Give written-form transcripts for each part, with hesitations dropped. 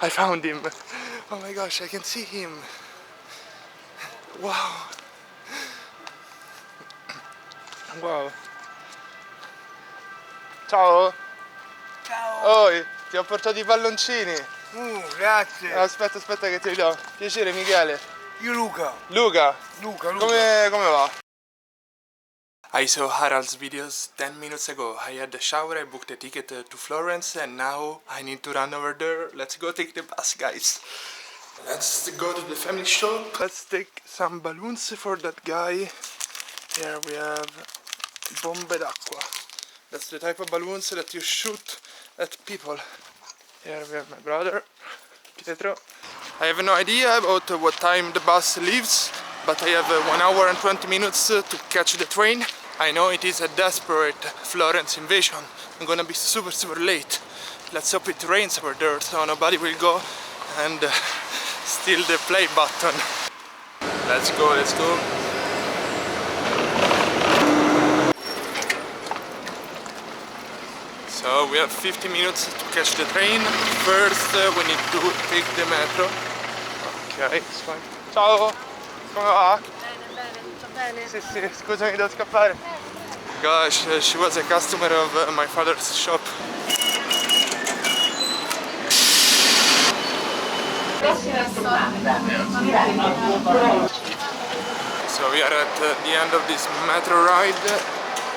I found him. Oh my gosh, I can see him. Wow. Wow. Ciao. Ciao. Oi, ti ho portato I palloncini. Grazie. Aspetta che te li do. Piacere Michele. Io Luca. Luca. Luca. Come va? I saw Harald's videos 10 minutes ago. I had a shower, I booked a ticket to Florence, and now I need to run over there. Let's go take the bus, guys. Let's go to the family shop. Let's take some balloons for that guy. Here we have bombe d'acqua. That's the type of balloons that you shoot at people. Here we have my brother, Pietro. I have no idea about what time the bus leaves, but I have 1 hour and 20 minutes to catch the train. I know it is a desperate Florence invasion. I'm gonna be super late. Let's hope it rains over there so nobody will go and steal the play button. Let's go. So we have 50 minutes to catch the train. First we need to take the metro. Ok, it's fine. Ciao! Come va? Bene, tutto bene? Sì, scusami, devo scappare. Gosh, she was a customer of my father's shop. So we are at the end of this metro ride.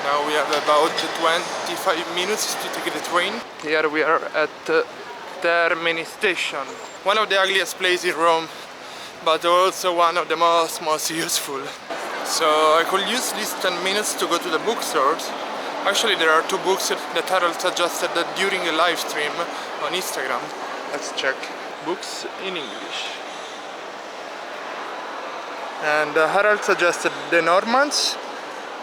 Now we have about 25 minutes to take the train. Here we are at Termini station. One of the ugliest places in Rome, but also one of the most useful. So I could use these 10 minutes to go to the bookstores. Actually there are 2 books that Harald suggested during a live stream on Instagram. Let's check. Books in English. And Harald suggested The Normans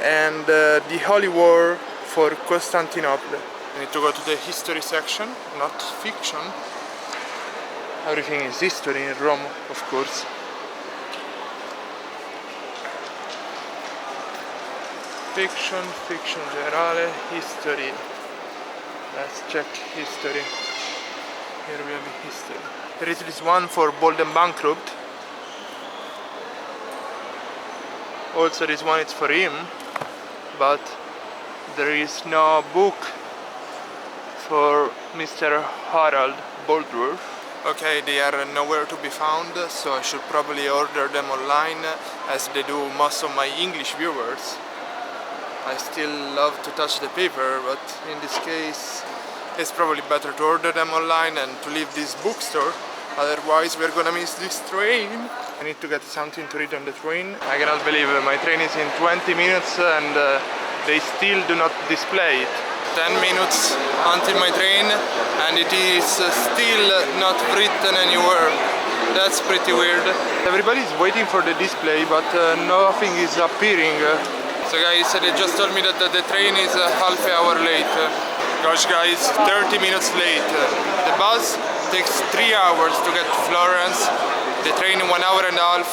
and the Holy War for Constantinople. I need to go to the history section, not fiction. Everything is history in Rome, of course. Fiction generale, history. Let's check history. Here we have history. There is this one for Bold and Bankrupt. Also this one is for him, but there is no book for Mr. Harald Baldr. Okay, they are nowhere to be found, so I should probably order them online, as they do most of my English viewers. I still love to touch the paper, but in this case it's probably better to order them online and to leave this bookstore, otherwise we're gonna miss this train. I need to get something to read on the train. I cannot believe my train is in 20 minutes and they still do not display it. 10 minutes until my train and it is still not written anywhere. That's pretty weird. Everybody is waiting for the display, but nothing is appearing. So guys, they just told me that the train is half an hour late. Gosh guys, 30 minutes late. The bus takes 3 hours to get to Florence. The train 1 hour and a half,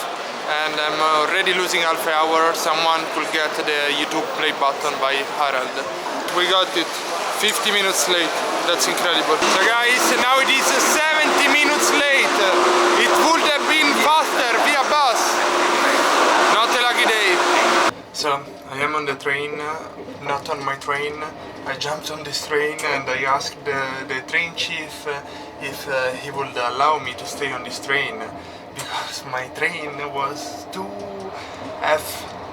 and I'm already losing half an hour. Someone could get the YouTube play button by Harald. We got it, 50 minutes late. That's incredible. So guys, now it is 70 minutes late. It would have been faster via bus. Not a lucky day. So I am on the train, not on my train. I jumped on this train and I asked the train chief if he would allow me to stay on this train, because my train was too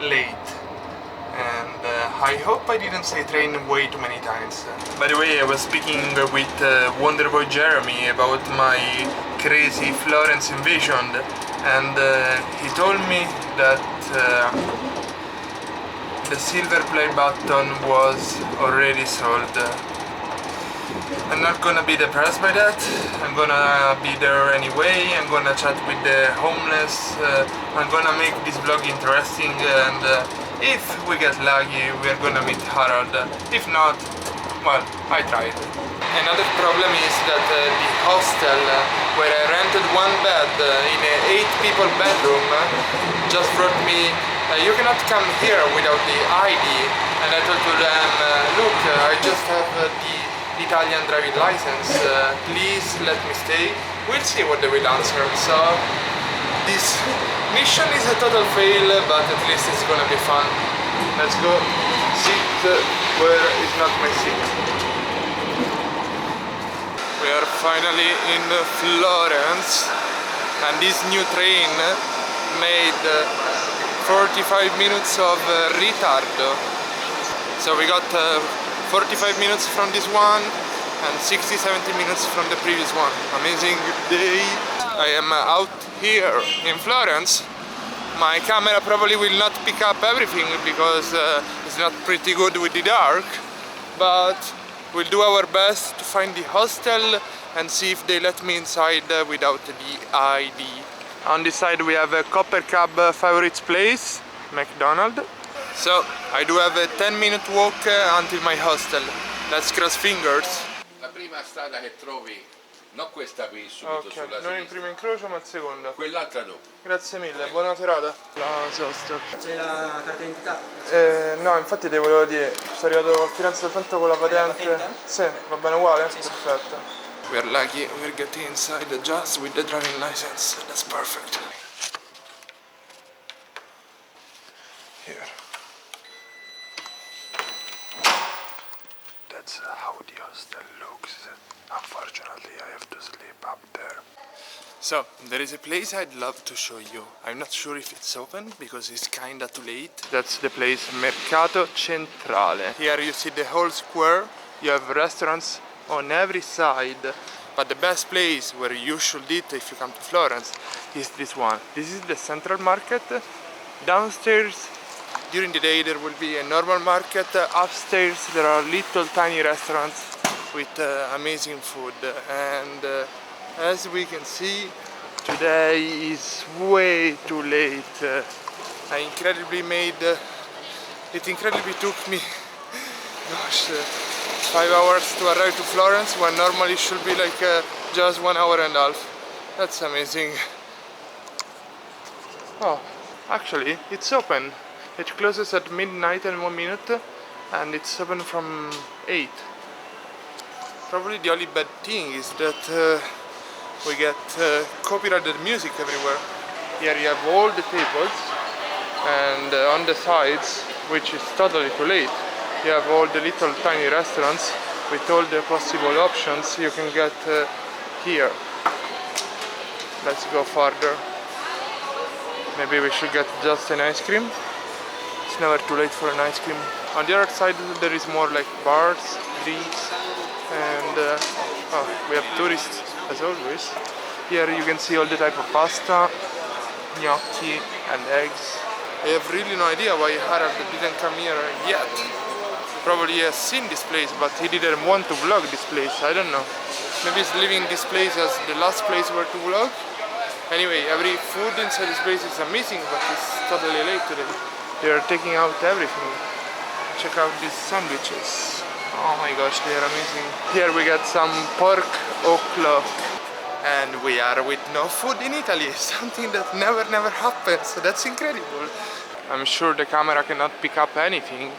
late. And I hope I didn't say train way too many times. By the way, I was speaking with Wonderboy Jeremy about my crazy Florence invasion, and he told me that the silver play button was already sold. I'm not gonna be depressed by that. I'm gonna be there anyway. I'm gonna chat with the homeless. I'm gonna make this vlog interesting, and if we get lucky, we're gonna meet Harald. If not, well, I tried. Another problem is that the hostel where I rented one bed in an 8-people bedroom just wrote me, you cannot come here without the ID. And I told them, look, I just have the Italian driving license, please let me stay. We'll see what they will answer. So this mission is a total fail, but at least it's gonna be fun. Let's go sit where is not my seat. We are finally in Florence, and this new train made 45 minutes of retardo. So we got 45 minutes from this one and 60-70 minutes from the previous one. Amazing day. I am out here in Florence. My camera probably will not pick up everything because it's not pretty good with the dark, but we'll do our best to find the hostel and see if they let me inside without the ID. On this side we have a Copper Cab favorites place, McDonald's. So I do have a 10-minute walk until my hostel. Let's cross fingers. La prima strada che trovi, non questa qui subito Ok, sulla non il sinistra, primo incrocio ma il secondo. quell'altra dopo. Grazie mille, buona serata. La sosta. C'è la carta d'identità? No, infatti te volevo dire, sono arrivato a Firenze soltanto con la patente. patente? Sì, va bene uguale? Sì, sì. Perfetto. We're lucky, we're getting inside just with the driving license. That's perfect. Here. That's how the hostel looks. Unfortunately, I have to sleep up there. So, there is a place I'd love to show you. I'm not sure if it's open because it's kinda too late. That's the place Mercato Centrale. Here you see the whole square. You have restaurants on every side. But the best place where you should eat if you come to Florence is this one. This is the central market. Downstairs, during the day, there will be a normal market. Upstairs, there are little tiny restaurants with amazing food. And as we can see, today is way too late. It incredibly took me, gosh, 5 hours to arrive to Florence when normally should be like just 1 hour and a half. That's amazing. Oh, actually, it's open. It closes at midnight and 1 minute, and it's open from 8. Probably the only bad thing is that we get copyrighted music everywhere. Here you have all the tables, and on the sides, which is totally too late, you have all the little tiny restaurants with all the possible options you can get here. Let's go further. Maybe we should get just an ice cream. It's never too late for an ice cream. On the other side there is more like bars, drinks, and we have tourists as always. Here you can see all the type of pasta, gnocchi and eggs. I have really no idea why Harald didn't come here yet. Probably he has seen this place, but he didn't want to vlog this place. I don't know. Maybe he's leaving this place as the last place where to vlog. Anyway, every food inside this place is amazing, but it's totally late today. They are taking out everything. Check out these sandwiches. Oh my gosh, they are amazing. Here we got some pork o'clock. And we are with no food in Italy. Something that never happens. So that's incredible. I'm sure the camera cannot pick up anything,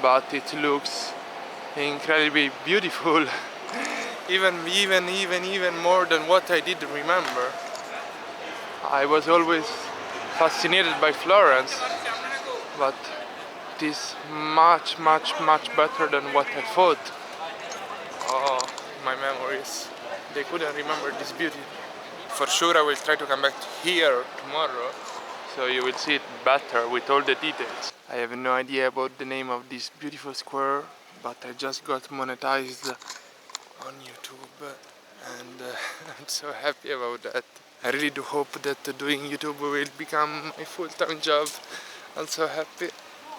but it looks incredibly beautiful. even more than what I did remember. I was always fascinated by Florence, but it is much better than what I thought. Oh, my memories. They couldn't remember this beauty. For sure I will try to come back here tomorrow, so you will see it better with all the details. I have no idea about the name of this beautiful square, but I just got monetized on YouTube, and I'm so happy about that. I really do hope that doing YouTube will become my full-time job. I'm so happy.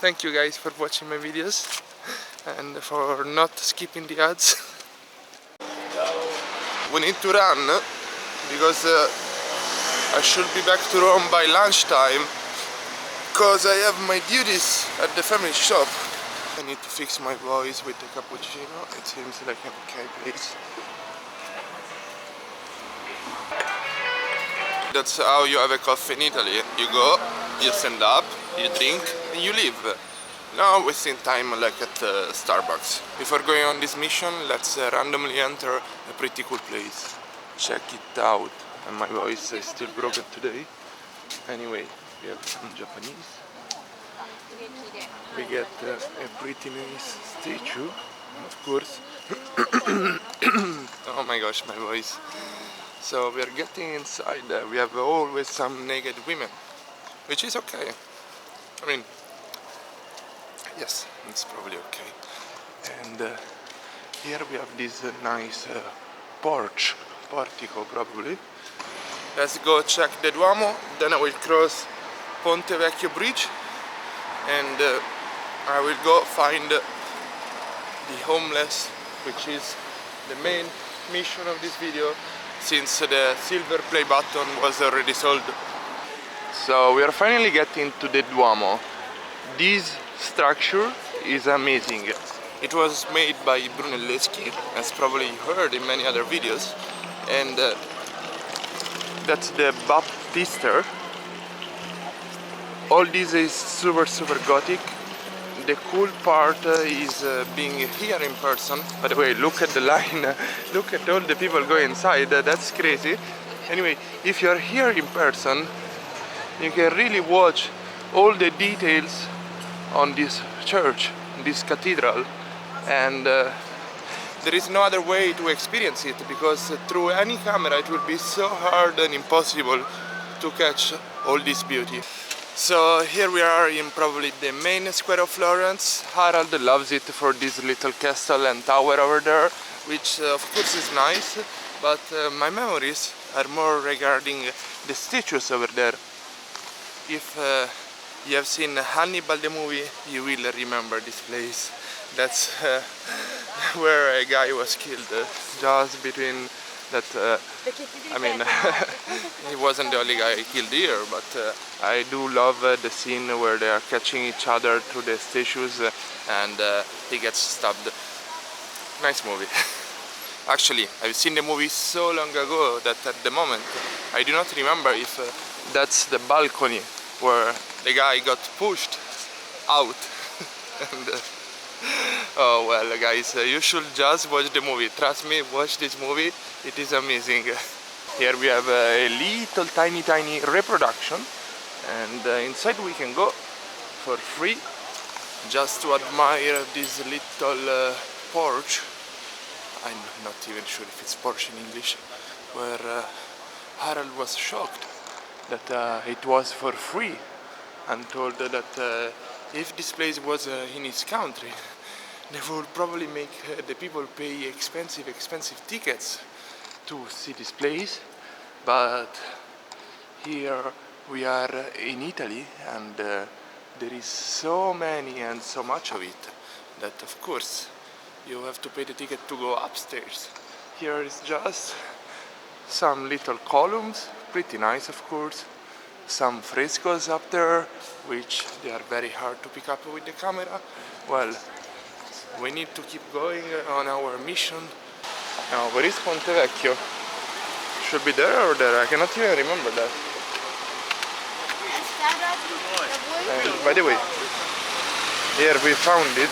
Thank you guys for watching my videos and for not skipping the ads. We need to run because I should be back to Rome by lunchtime because I have my duties at the family shop. I need to fix my voice with the cappuccino. It seems like an okay place. That's how you have a coffee in Italy. You go, you stand up, you drink, and you leave. No wasting time like at Starbucks. Before going on this mission, let's randomly enter a pretty cool place. Check it out. And my voice is still broken today. Anyway, we have some Japanese. We get a pretty nice statue, of course. Oh my gosh, my voice. So we are getting inside. We have always some naked women, which is okay. I mean, yes, it's probably okay. And here we have this nice portico probably. Let's go check the Duomo, then I will cross Ponte Vecchio bridge and I will go find the homeless, which is the main mission of this video, since the silver play button was already sold. So we are finally getting to the Duomo. This structure is amazing. It was made by Brunelleschi, as probably you heard in many other videos, and that's the Baptister. All this is super gothic. The cool part is being here in person. By the way, look at the line, look at all the people going inside, that's crazy. Anyway, if you're here in person, you can really watch all the details on this church, this cathedral, and there is no other way to experience it, because through any camera it would be so hard and impossible to catch all this beauty. So here we are in probably the main square of Florence. Harald loves it for this little castle and tower over there, which of course is nice, but my memories are more regarding the statues over there. If you have seen Hannibal the movie, you will remember this place. That's where a guy was killed, just between that, I mean, he wasn't the only guy killed here, but I do love the scene where they are catching each other through the statues and he gets stabbed. Nice movie. Actually, I've seen the movie so long ago that at the moment I do not remember if that's the balcony where the guy got pushed out. And, oh well, guys, you should just watch the movie. Trust me, watch this movie. It is amazing. Here we have a little tiny reproduction, and inside we can go for free just to admire this little porch. I'm not even sure if it's porch in English, where Harald was shocked that it was for free and told that if this place was in his country, they would probably make the people pay expensive tickets to see this place. But here we are in Italy, and there is so many and so much of it that of course you have to pay the ticket to go upstairs. Here is just some little columns, pretty nice of course, some frescoes up there, which they are very hard to pick up with the camera. Well, we need to keep going on our mission. Now, where is Ponte Vecchio? Should be there or there? I cannot even remember that. And by the way, here we found it.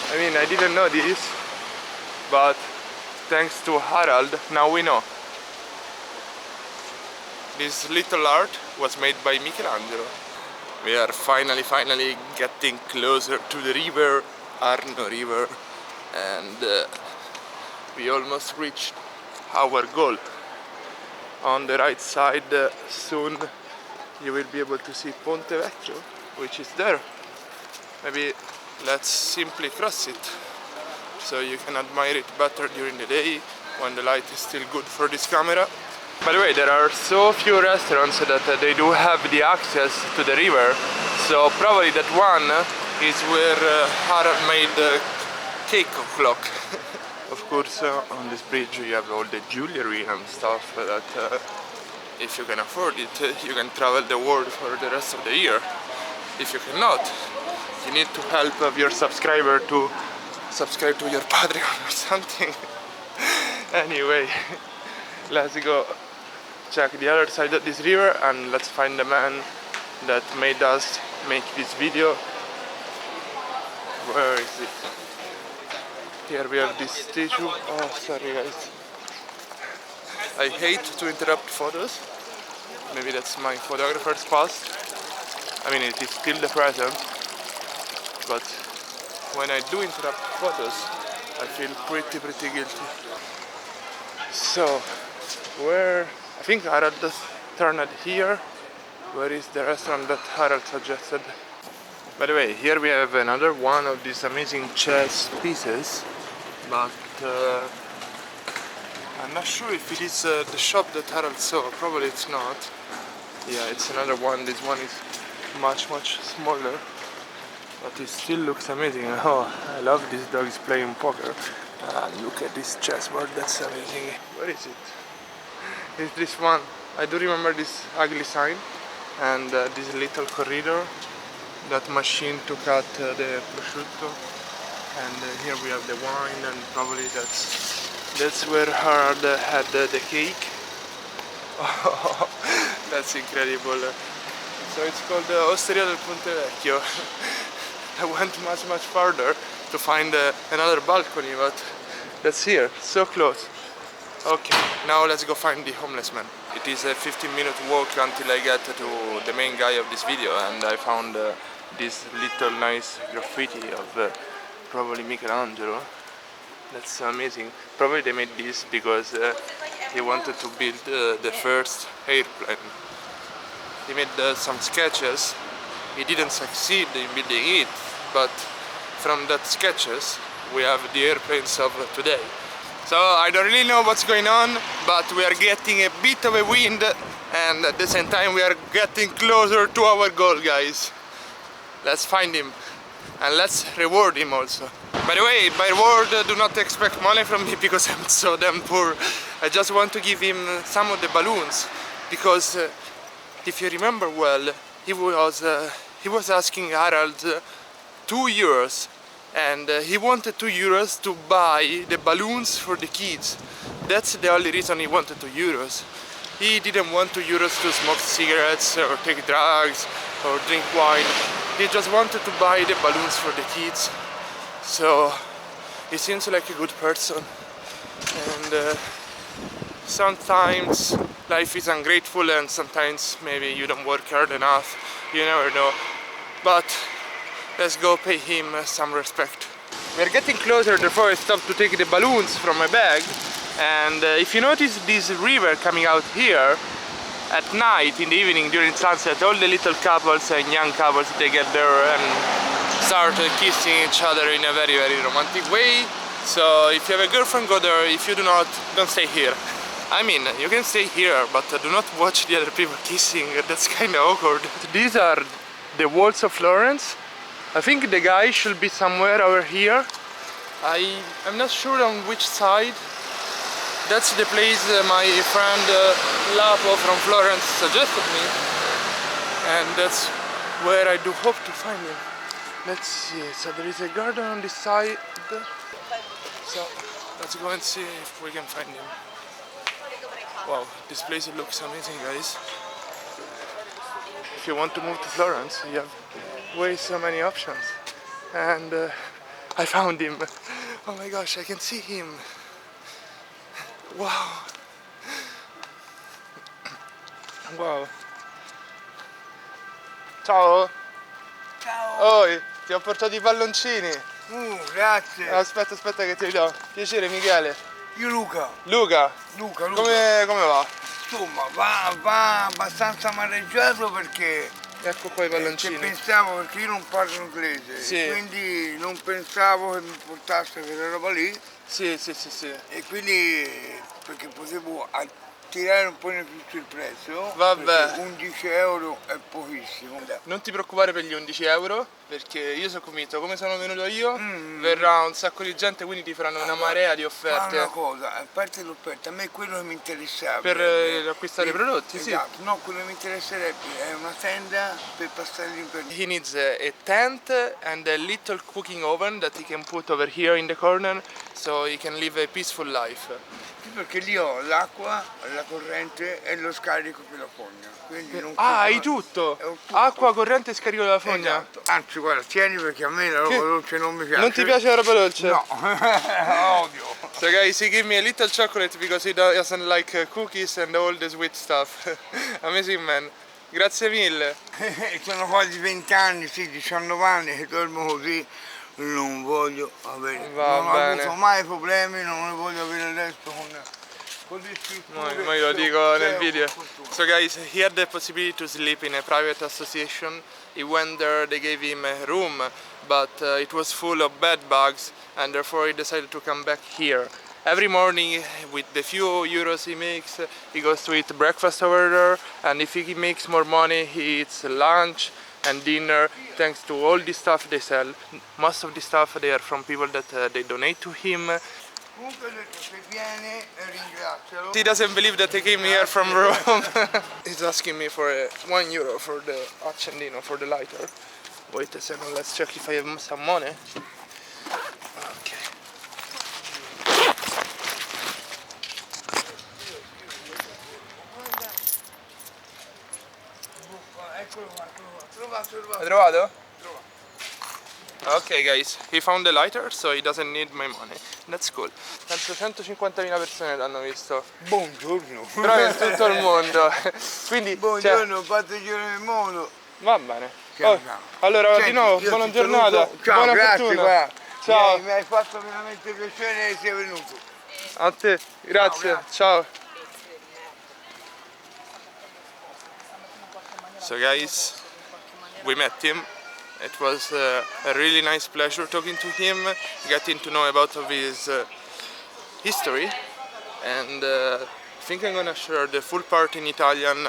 I mean, I didn't know this, but thanks to Harald, now we know. This little art was made by Michelangelo. We are finally getting closer to the river, Arno River, and we almost reached our goal. On the right side, soon you will be able to see Ponte Vecchio, which is there. Maybe let's simply cross it so you can admire it better during the day when the light is still good for this camera. By the way, there are so few restaurants that they do have the access to the river, so probably that one is where Harald made the cake clock. Of course, on this bridge you have all the jewelry and stuff that if you can afford it, you can travel the world for the rest of the year. If you cannot, you need to help your subscriber to subscribe to your Patreon or something. Anyway, let's go check the other side of this river and let's find the man that made us make this video. Where is it? Here we have this statue. Oh, sorry guys. I hate to interrupt photos. Maybe that's my photographer's past. I mean, it is still the present. But when I do interrupt photos, I feel pretty guilty. So, where? I think Harald turned here. Where is the restaurant that Harald suggested? By the way, here we have another one of these amazing chess pieces, but I'm not sure if it is the shop that Harald saw. Probably it's not. Yeah, it's another one. This one is much smaller, but it still looks amazing. Oh, I love these dogs playing poker. Look at this chessboard, that's amazing. Where is it? It's this one. I do remember this ugly sign and this little corridor, that machine to cut the prosciutto, and here we have the wine, and probably that's where Harald had the cake. Oh, that's incredible. So it's called Osteria del Ponte Vecchio. I went much farther to find another balcony, but that's here, so close. Okay, now let's go find the homeless man. It is a 15-minute walk until I get to the main guy of this video, and I found this little nice graffiti of probably Michelangelo. That's amazing. Probably they made this because he wanted to build the first airplane. He made some sketches. He didn't succeed in building it, but from that sketches we have the airplanes of today. So I don't really know what's going on, but we are getting a bit of a wind, and at the same time we are getting closer to our goal, guys. Let's find him and let's reward him also. By the way, by reward, do not expect money from me because I'm so damn poor. I just want to give him some of the balloons, because if you remember well, he was asking Harald 2 euros, and he wanted 2 euros to buy the balloons for the kids. That's the only reason he wanted 2 euros. He didn't want 2 euros to smoke cigarettes or take drugs or drink wine. He just wanted to buy the balloons for the kids. So he seems like a good person, and sometimes life is ungrateful, and sometimes maybe you don't work hard enough. You never know. But let's go pay him some respect. We are getting closer, therefore I stopped to take the balloons from my bag. And if you notice this river coming out here, at night, in the evening, during sunset, all the little couples and young couples, they get there and start kissing each other in a very romantic way. So if you have a girlfriend, go there. If you do not, don't stay here. I mean, you can stay here, but do not watch the other people kissing. That's kind of awkward. These are the walls of Florence. I think the guy should be somewhere over here. I'm not sure on which side. That's the place my friend Lapo from Florence suggested me, and that's where I do hope to find him. Let's see, so there is a garden on this side, so let's go and see if we can find him. Wow, this place looks amazing, guys. If you want to move to Florence, you have so many options, and I found him. Oh my gosh, I can see him. Wow. Wow. Ciao. Ciao. Oi, ti ho portato i palloncini. Grazie. Aspetta che te li do. Piacere, Michele. Io Luca. Luca. Come va? Insomma, va abbastanza amareggiato perché Ecco qua i palloncini. pensavo, perché io non parlo inglese, Sì. quindi non pensavo che mi portasse quella roba lì. Sì. E quindi perché potevo tirare un po' in più il prezzo. Vabbè. Perché 11 euro è pochissimo. Non ti preoccupare per gli 11 euro, perché io sono convinto, come sono venuto io, verrà un sacco di gente, quindi ti faranno una marea di Fa offerte. una cosa, a parte l'offerta, a me è quello che mi interessava. Per acquistare i prodotti, sì. Esatto, no, quello che mi interesserebbe è una tenda per passare l'inverno. He needs a tent and a little cooking oven that he can put over here in the corner, so he can live a peaceful life. Sì, perché lì ho l'acqua, la corrente e lo scarico per la fogna. Quindi non Ah, hai è tutto? un tutto. Acqua, corrente e scarico della fogna? Esatto. Anzi, guarda, tieni perché a me la roba Che- dolce non mi piace. Non ti piace la roba dolce? No, odio. So guys, he gave me a little chocolate because he doesn't like cookies and all the sweet stuff. Amazing man. Grazie mille. Sono quasi 20 anni, sì, 19 anni che dormo così, non voglio avere, Va non ho bene. avuto mai problemi, non ne voglio avere adesso con le scritture. Ma io lo dico nel Cioè, video. fortuna. So guys, he had the possibility to sleep in a private association. He went there, they gave him a room, but it was full of bed bugs, and therefore he decided to come back here. Every morning, with the few euros he makes, he goes to eat breakfast over there, and if he makes more money, he eats lunch and dinner, thanks to all the stuff they sell. Most of the stuff they are from people that they donate to him. Comunque ho detto, se viene ringrazialo. He doesn't believe that I came here from Rome. He's asking me for €1 for the accendino, for the lighter. Wait a second, let's check if I have some money. Okay. Eccolo qua, trovato. Hai trovato? Ok guys, he found the lighter, so he doesn't need my money. That's cool. Penso 150.000 persone l'hanno visto. Buongiorno. Però è in tutto il mondo. Quindi, Buongiorno, fate il giro del mondo. va bene. Piano piano. Allora, Senti, di nuovo, io buona ti giornata. saluto. Ciao, Buona grazie, fortuna. guarda. Ciao. Mi hai fatto veramente piacere che sia venuto. A te, grazie. Ciao. So guys, we met him. It was a really nice pleasure talking to him, getting to know about of his history, and I think I'm gonna share the full part in Italian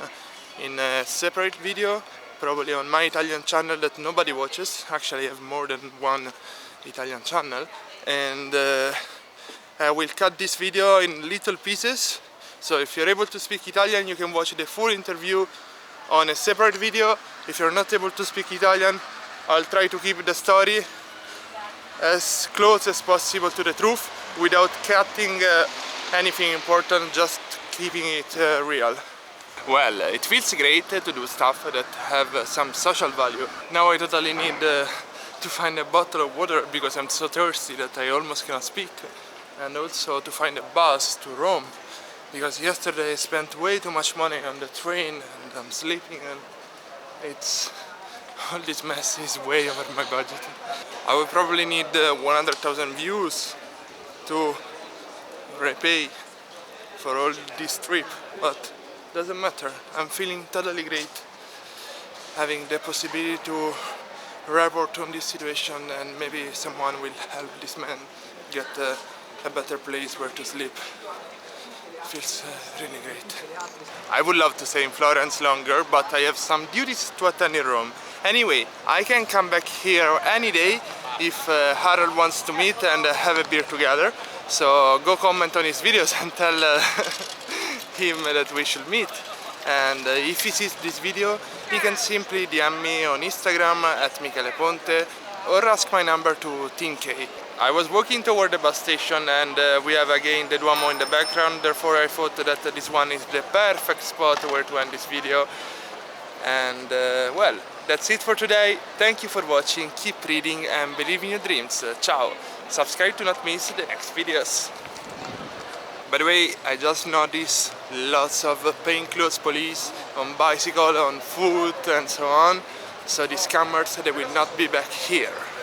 in a separate video, probably on my Italian channel that nobody watches. Actually, I have more than one Italian channel, and I will cut this video in little pieces, so if you're able to speak Italian you can watch the full interview on a separate video. If you're not able to speak Italian, I'll try to keep the story as close as possible to the truth without cutting anything important, just keeping it real. Well, it feels great to do stuff that have some social value. Now I totally need to find a bottle of water because I'm so thirsty that I almost cannot speak, and also to find a bus to Rome because yesterday I spent way too much money on the train and I'm sleeping, and it's all this mess is way over my budget. I will probably need 100,000 views to repay for all this trip, but doesn't matter. I'm feeling totally great having the possibility to report on this situation, and maybe someone will help this man get a better place where to sleep. Feels really great. I would love to stay in Florence longer, but I have some duties to attend in Rome. Anyway, I can come back here any day if Harald wants to meet and have a beer together. So go comment on his videos and tell him that we should meet. And if he sees this video, he can simply DM me on Instagram at Michele Ponte or ask my number to Team K. I was walking toward the bus station, and we have again the Duomo in the background, therefore I thought that this one is the perfect spot where to end this video. And well, that's it for today. Thank you for watching, keep reading and believe in your dreams. Ciao! Subscribe to not miss the next videos. By the way, I just noticed lots of plainclothes police on bicycle, on foot and so on. So these scammers, they will not be back here.